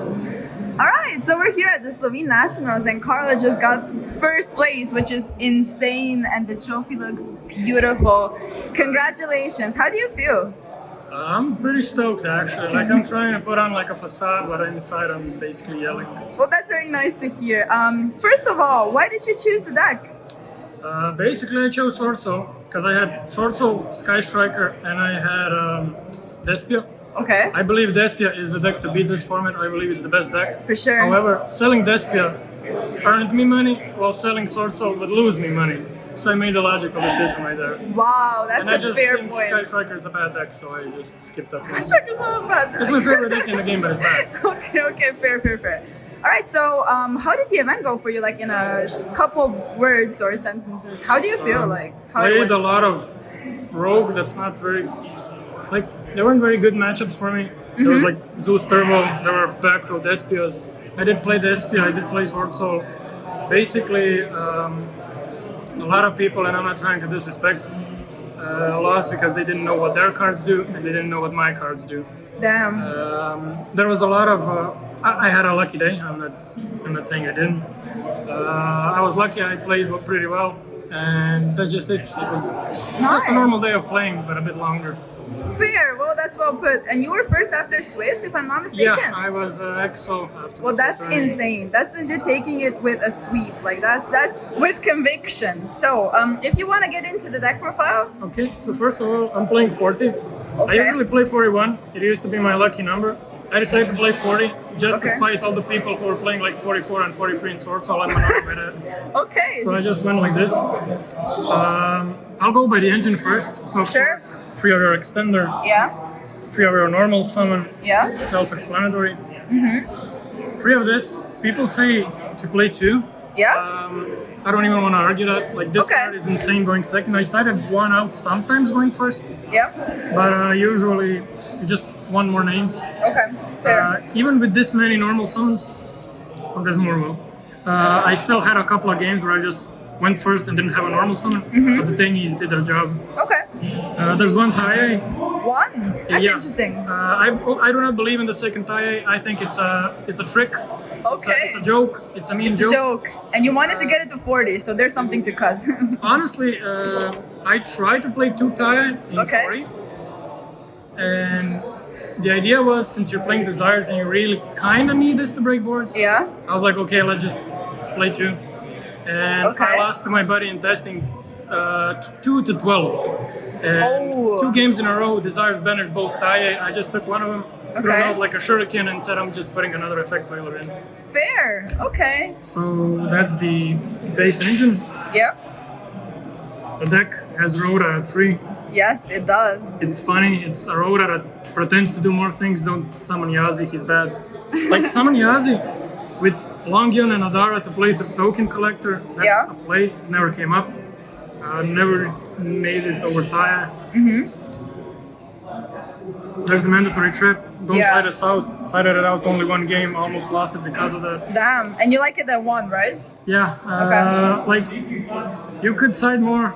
All right, so we're here at the Slovene Nationals, and Karlo just got first place, which is insane, and the trophy looks beautiful. Congratulations! How do you feel? I'm pretty stoked, actually. Like, I'm trying to put on like a facade, but inside I'm basically yelling. Well, that's very nice to hear. First of all, why did you choose the deck? Basically, I chose Swordsoul because I had Swordsoul, Sky Striker, and I had Despia. Okay. I believe Despia is the deck to beat this format. I believe it's the best deck. For sure. However, selling Despia earned me money, while selling Swordsoul would lose me money. So I made a logical decision right there. Wow, that's and I a just fair think point. Sky Striker is a bad deck, so I just skipped that Sky one. Striker's not a bad deck. It's my favorite deck in the game, but it's bad. Okay, fair. All right, so how did the event go for you? Like in a couple words or sentences, how do you feel like? How it Played a went? lot of Rogue. That's not very like there weren't very good matchups for me. There was like Zeus Turbo. There were back row Despias. I did play Despia. I did play Swordsoul. Basically, a lot of people, and I'm not trying to disrespect, lost because they didn't know what their cards do and they didn't know what my cards do. Damn. There was a lot of. I had a lucky day. I'm not saying I didn't. I was lucky. I played pretty well, and that's just it. It was just a normal day of playing, but a bit longer. Fair. Well, that's well put. And you were first after Swiss, if I'm not mistaken. Yeah, I was EXO after. Well, that's the tournament. insane. That's legit taking it with a sweep. Like that's with conviction. So, if you want to get into the deck profile. Okay, so first of all, I'm playing 40. I usually play 41. It used to be my lucky number. I decided to play 40 just despite all the people who were playing like 44 and 43 in Swordsoul. I'm not with it. Okay. So I just went like this. I'll go by the engine first. So Sure. 3 of your extender, Yeah. 3 of your normal summon, Yeah. self-explanatory. 3 of this, people say to play 2. Yeah. I don't even want to argue that. Like this card is insane going second. I decided 1 out sometimes going first, Yeah. but usually just 1 more names. Okay. Fair. Even with this many normal summons, there's more will. I still had a couple of games where I just went first and didn't have a normal summon, but the Tenyis did their job. Okay. There's 1 Taie. One. That's interesting. I do not believe in the second Taie. I think it's a trick. Okay. It's a joke. It's a mean joke. And you wanted to get it to 40, so there's something to cut. Honestly, I tried to play 2 Taie in 40. And the idea was, since you're playing Desires and you really kind of need this to break boards, Yeah. I was like, okay, let's just play 2. And I lost to my buddy in testing 2 to 12. And 2 games in a row, Desires banished both Taie. I just took one of them, threw it out like a shuriken, and said I'm just putting another effect veiler in. Fair. Okay. So that's the base engine. Yeah. The deck has Rhoda at 3. Yes, it does. It's funny, it's a Rhoda that pretends to do more things. Don't summon Yazi, he's bad. Like, summon Yazi with Longion and Adara to play the token collector. That's a play, never came up. Never made it over Taia. There's the mandatory trap. Don't side us out. Sided it out only 1 game, almost lost it because of that. Damn. And you like it at 1, right? Yeah, like, you could side more,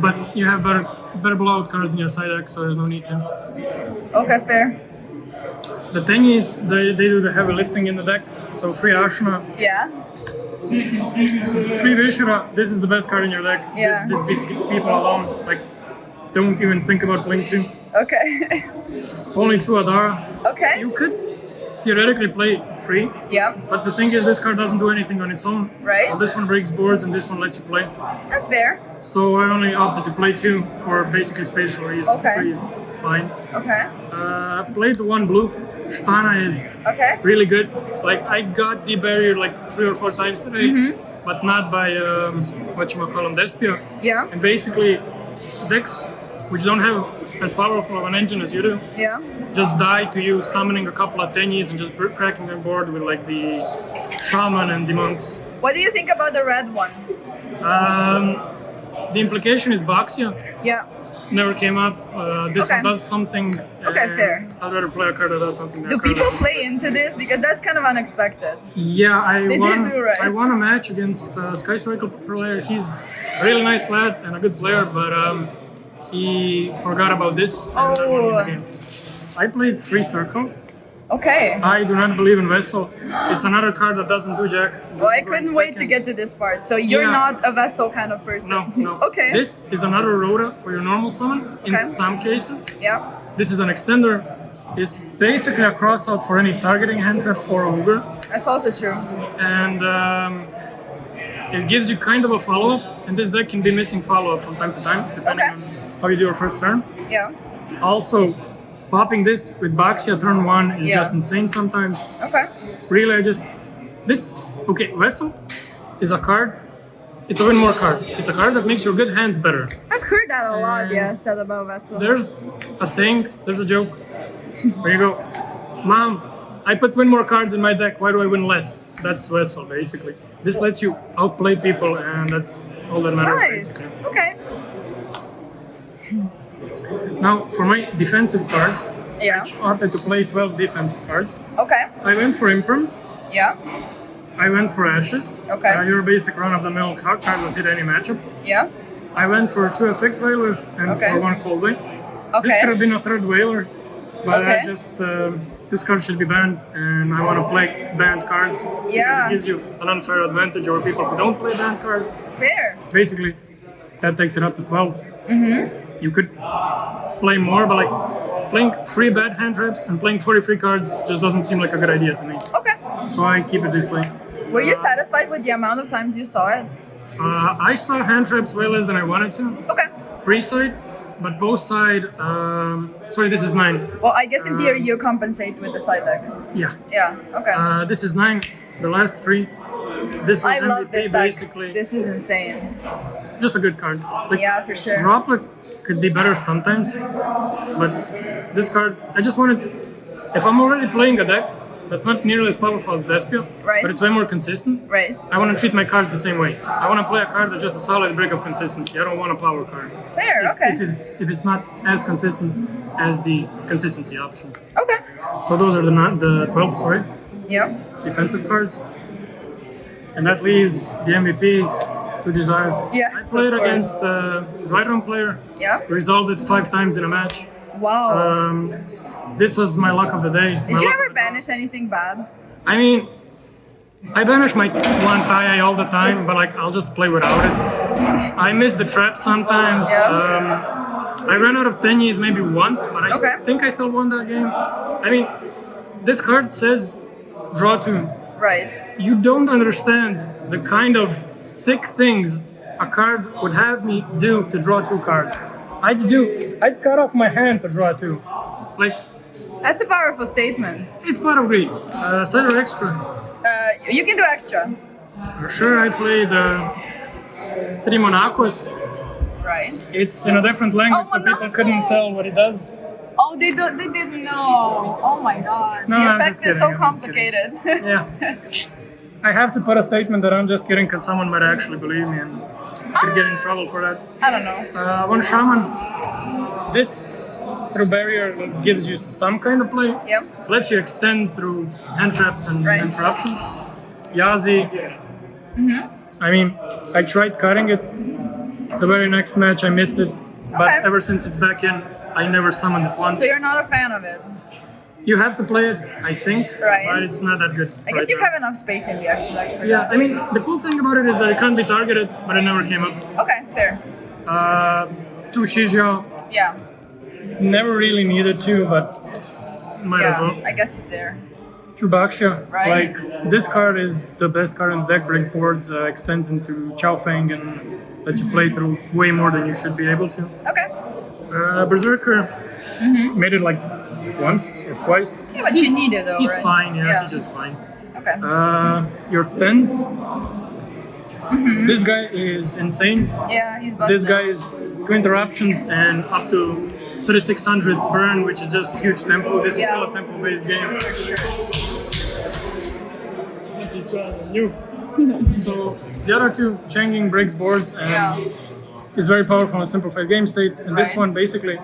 but you have better blowout cards in your side deck, so there's no need to. Okay, fair. The thing is, they do the heavy lifting in the deck, so 3 Ashna, Yeah. 3 Vishra, this is the best card in your deck. Yeah. This beats people alone, like, don't even think about playing 2. Okay. Only 2 Adara. Okay. You could theoretically play 3, Yeah. but the thing is, this card doesn't do anything on its own. Right. Well, this one breaks boards and this one lets you play. That's fair. So I only opted to play 2 for basically spatial reasons. Okay. 3 is fine. Okay. Played the 1 blue. Shtana is really good. Like, I got the barrier like 3 or 4 times today, but not by whatchamacallit, Despia. Yeah. And basically, decks which don't have as powerful of an engine as you do, just die to you summoning a couple of Tenyis and just cracking their board with like the Shaman and the Monks. What do you think about the red one? The implication is Baxia. Yeah. Never came up. This one does something. Okay, fair. I'd rather play a card that does something. Do people play into this? Because that's kind of unexpected. Yeah, They did do right. I won a match against a Sky Striker player. He's a really nice lad and a good player, but he forgot about this. And I won the game. I played Free Circle. Okay. I do not believe in Vessel. It's another card that doesn't do jack. Well, I couldn't wait to get to this part. So you're Yeah. not a vessel kind of person. No. Okay. This is another Rhoda for your normal summon in Okay. some cases. Yeah. This is an extender. It's basically a cross out for any targeting hand trap or ogre. That's also true. And it gives you kind of a follow-up, and this deck can be missing follow-up from time to time, depending Okay. on how you do your first turn. Yeah. Also, popping this with Baxia turn 1 is Yeah. just insane sometimes. Okay. Really, okay, Vessel is a card, it's a win more card. It's a card that makes your good hands better. I've heard that a lot. And Yeah, said about vessel. There's a saying, there's a joke, where you go, Mom, I put win more cards in my deck, why do I win less? That's Vessel, basically. This lets you outplay people, and that's all that matters, Nice. basically. Okay. Now, for my defensive cards, Yeah. which opted to play 12 defensive cards, Okay. I went for Imperms, Yeah. I went for Ashes, Okay. your basic run-of-the-mill card that hit any matchup. Yeah. I went for 2 Effect Whalers and Okay. for 1 Cold Wave. This Okay. could have been a 3rd Whaler, but Okay. I just, this card should be banned, and I want to play banned cards. Because Yeah. it gives you an unfair advantage over people who don't play banned cards. Fair. Basically, that takes it up to 12. Mm-hmm. You could play more, but like playing 3 bad hand traps and playing 43 cards just doesn't seem like a good idea to me. Okay. So I keep it this way. Were you satisfied with the amount of times you saw it? I saw hand traps way less than I wanted to. Okay. Pre-side, but post side, sorry, this is 9. Well, I guess in theory you compensate with the side deck. Yeah. Yeah. Okay. This is 9, the last 3. This was I love MVP this deck. basically. This is insane. Just a good card. Like, Yeah, for sure. Droplet could be better sometimes, but this card, I just wanted, if I'm already playing a deck that's not nearly as powerful as Despia, Right. but it's way more consistent, Right. I want to treat my cards the same way. I want to play a card that's just a solid brick of consistency. I don't want a power card. Fair. If, Okay. if it's not as consistent as the consistency option. Okay. So those are the 12, sorry, Yeah. defensive cards. And that leaves the MVPs to Desires. Yes, I played of course. against a right-arm player, Yeah. resolved it 5 times in a match. Wow. This was my luck of the day. Did you ever banish anything bad? I mean, I banish my one tie all the time, but like I'll just play without it. I miss the trap sometimes. Yeah. I ran out of Tenyis maybe once, but I Okay. think I still won that game. I mean, this card says draw 2. Right. You don't understand the kind of sick things a card would have me do to draw 2 cards. I'd cut off my hand to draw 2. Like, That's a powerful statement. it's part of greed. Side or extra? You can do extra. For sure, I played 3 Monacos. Right. It's in a different language, Oh, so people Monaco! couldn't tell what it does. Oh, they didn't know. Oh my god. No, the I'm effect just is so kidding, I'm just kidding. complicated. Yeah. I have to put a statement that I'm just kidding because someone might actually believe me and could get in trouble for that. I don't know. One Shaman. This through barrier gives you some kind of play. Yep. Lets you extend through hand traps and Right. interruptions. Yazi. Mm-hmm. I mean, I tried cutting it. The very next match I missed it. But Okay. ever since it's back in, I never summoned it once. So you're not a fan of it. You have to play it, I think, Right. but it's not that good. I guess right you now. have enough space in the extra decks for Yeah, that. I mean, the cool thing about it is that it can't be targeted, but it never came up. Okay, fair. 2 Shizhao, Yeah. never really needed to, but might as Yeah. well. I guess it's there. 2 Baxia, Right. like, this card is the best card in the deck, breaks boards, extends into Chao Feng, and lets you play through way more than you should be able to. Okay. Berserker made it like once or twice. Yeah, but you need it though, He's right? fine, yeah, he's just fine. Okay. Your 10s. This guy is insane. Yeah, he's busted. This guy is 2 interruptions and up to 3600 burn, which is just huge tempo. This is Yeah. still a tempo-based game. That's each other new. So the other 2, Changing breaks boards and Yeah. is very powerful in simplified game state. And this Right. one basically,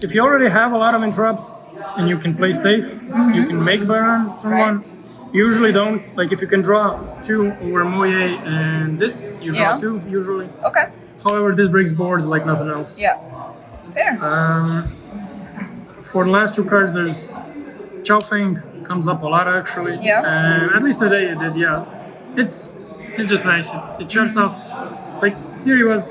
if you already have a lot of interrupts and you can play safe, you can make burn from Right. one. You usually don't, like if you can draw 2 over Moye and this, you draw Yeah. 2 usually. Okay. However, this breaks boards like nothing else. Yeah. Fair. For the last 2 cards, there's Chaofeng comes up a lot actually. Yeah. And at least today it did, yeah. It's just nice. It starts off, like, theory was,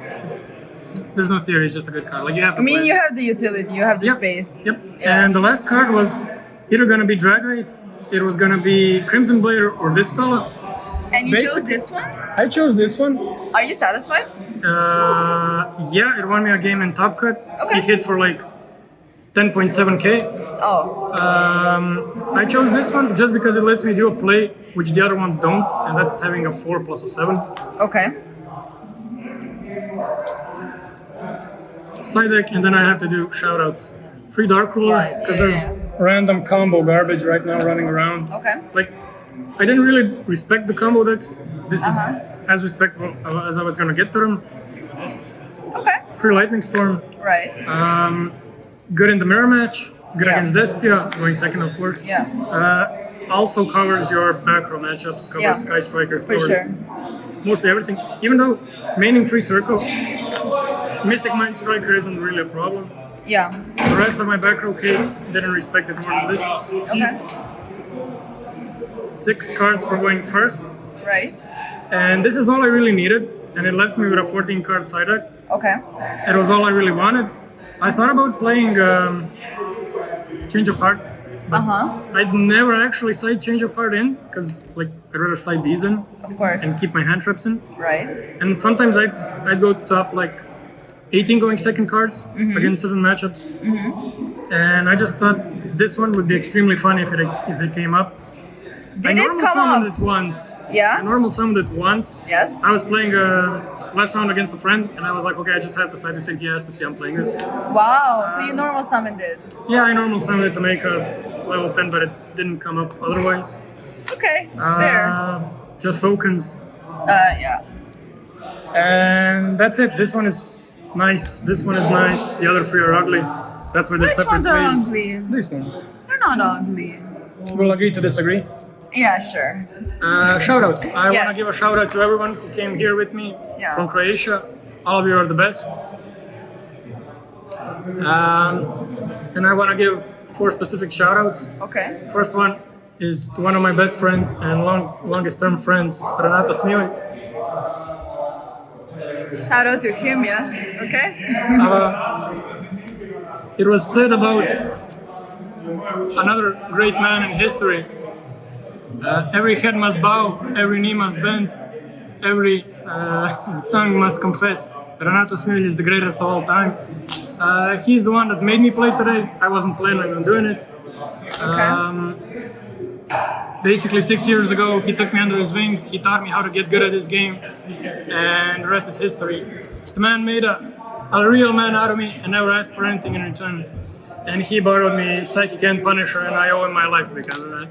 there's no theory, it's just a good card. Like, you have to I mean, play. you have the utility, you have the Yep. space. Yep. Yeah. And the last card was either gonna be Dragite, it was gonna be Crimson Blader, or this fella. And you chose Basically- this one? I chose this one. Are you satisfied? Yeah, it won me a game in Top Cut. Okay. He hit for like 10.7k. Oh, I chose this one just because it lets me do a play which the other ones don't, and that's having a 4 plus a 7. okay. Side deck, and then I have to do shoutouts. Free Dark Ruler, Slide, because yeah, there's random combo garbage right now running around. Okay. Like, I didn't really respect the combo decks. This Uh-huh. is as respectful as I was gonna get to them. Okay. Free Lightning Storm, Right. good in the mirror match, good Yeah. against Despia, going second of course. Yeah. Also covers your back row matchups, covers Yeah. Sky Strikers, For covers sure. mostly everything. Even though maining 3 circle, Mystic Mind Striker isn't really a problem. Yeah. The rest of my back row kit didn't respect it more than this. Okay. 6 cards for going first, Right. and this is all I really needed, and it left me with a 14 card side deck. Okay. It was all I really wanted. I thought about playing Change of Heart, but I'd never actually side Change of Heart in, because like I'd rather side these in Of course. and keep my hand traps in. Right. And sometimes I'd go top like 18 going second cards against 7 matchups. And I just thought this one would be extremely fun if it came up. I Did it normal come summoned up? it once. Yeah? I normal summoned it once. Yes. I was playing last round against a friend, and I was like, okay, I just have to side to say he has to see I'm playing this. Wow. So you normal summoned it. Yeah, I normal summoned it to make a level 10, but it didn't come up otherwise. Okay. Fair. Just tokens. Yeah. And that's it. This one is nice. This one is nice. The other 3 are ugly. That's why they're Which separate ones are sleeves. ugly? These ones. They're not ugly. We'll agree to disagree. Yeah, sure. Shoutouts. I want Yes. to give a shout out to everyone who came here with me Yeah. from Croatia. All of you are the best. And I want to give 4 specific shoutouts. Okay. First one is to one of my best friends and longest term friends, Renato Smili. Shout out to him, yes. Okay. It was said about another great man in history. Every head must bow, every knee must bend, every tongue must confess. Renato Smili is the greatest of all time. He's the one that made me play today. I wasn't planning on doing it. Basically 6 years ago, he took me under his wing. He taught me how to get good at this game, and the rest is history. The man made a real man out of me and never asked for anything in return. And he borrowed me Psychic and Punisher, and I owe him my life because of that.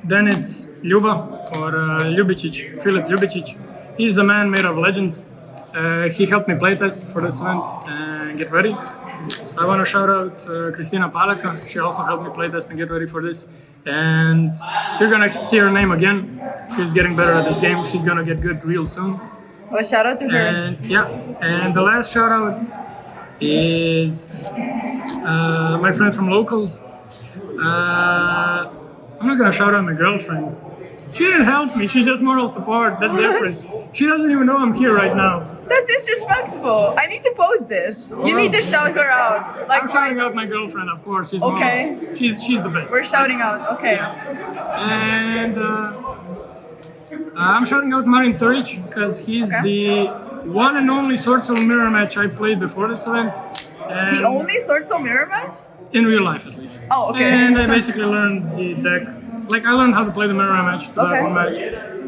Then it's Ljuba, or Ljubicic, Filip Ljubicic. He's a man made of legends. He helped me playtest for this event and get ready. I want to shout out Kristina Paleka. She also helped me playtest and get ready for this. And you're gonna see her name again. She's getting better at this game. She's gonna get good real soon. Well, shout out to her. And yeah, and the last shout out is my friend from Locals. I'm not gonna shout out my girlfriend. She didn't help me. She's just moral support. That's different. She doesn't even know I'm here right now. That's disrespectful. I need to post this. You need to shout her out. Like I'm shouting out my girlfriend, of course. She's Okay. She's the best. we're shouting out. Okay. And I'm shouting out Marin Turic because he's Okay. the one and only Swordsoul mirror match I played before this event. And The only Swordsoul mirror match? in real life, at least. Oh, okay. And I basically learned the deck. Like, I learned how to play the mirror match, the Okay. one match.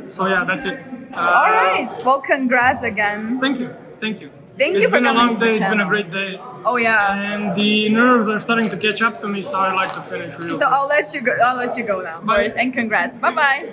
So yeah, that's it. All right. Well, congrats again. Thank you. Thank you. Thank It's you for been a coming long to the day. It's been a channel. great day. Oh yeah. And the nerves are starting to catch up to me, so I like to finish real So quick. I'll let you go. I'll let you go now. Bye. First, and congrats. Bye bye.